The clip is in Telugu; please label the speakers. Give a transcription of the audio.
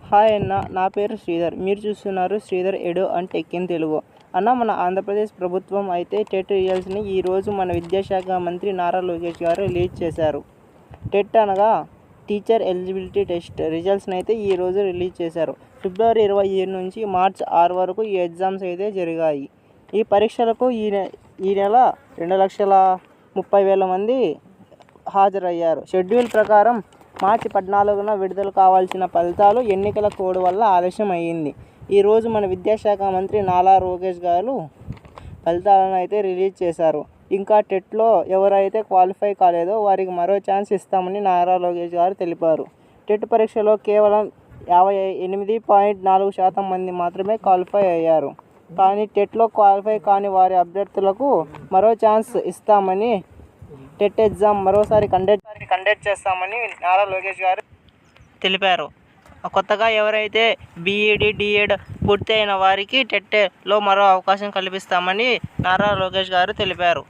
Speaker 1: హాయ్ అన్న, నా పేరు శ్రీధర్. మీరు చూస్తున్నారు Sridhar edu and tech in Telugu. అన్న, మన ఆంధ్రప్రదేశ్ ప్రభుత్వం అయితే టెట్ రిజల్ట్స్ని ఈరోజు మన విద్యాశాఖ మంత్రి నారా లోకేష్ గారు రిలీజ్ చేశారు. టెట్ అనగా టీచర్ ఎలిజిబిలిటీ టెస్ట్ రిజల్ట్స్ని అయితే ఈరోజు రిలీజ్ చేశారు. ఫిబ్రవరి 27 నుంచి మార్చి 6 వరకు ఈ ఎగ్జామ్స్ అయితే జరిగాయి. ఈ పరీక్షలకు ఈ నెల 2,30,000 మంది హాజరయ్యారు. షెడ్యూల్ ప్రకారం మార్చి 14న విడుదల కావాల్సిన ఫలితాలు ఎన్నికల కోడ్ వల్ల ఆలస్యం అయ్యింది. ఈరోజు మన విద్యాశాఖ మంత్రి నారా లోకేష్ గారు ఫలితాలను అయితే రిలీజ్ చేశారు. ఇంకా టెట్లో ఎవరైతే క్వాలిఫై కాలేదో వారికి మరో ఛాన్స్ ఇస్తామని నారా లోకేష్ గారు తెలిపారు. టెట్ పరీక్షలో కేవలం 58.4% మంది మాత్రమే క్వాలిఫై అయ్యారు. కానీ టెట్లో క్వాలిఫై కాని వారి అభ్యర్థులకు మరో ఛాన్స్ ఇస్తామని, టెట్ ఎగ్జామ్ మరోసారి కండక్ట్ చేస్తామని నారా లోకేష్ గారు తెలిపారు. కొత్తగా ఎవరైతే బీఈడీ, డిఎడ్ పూర్తి అయిన వారికి టెట్లో మరో అవకాశం కల్పిస్తామని నారా లోకేష్ గారు తెలిపారు.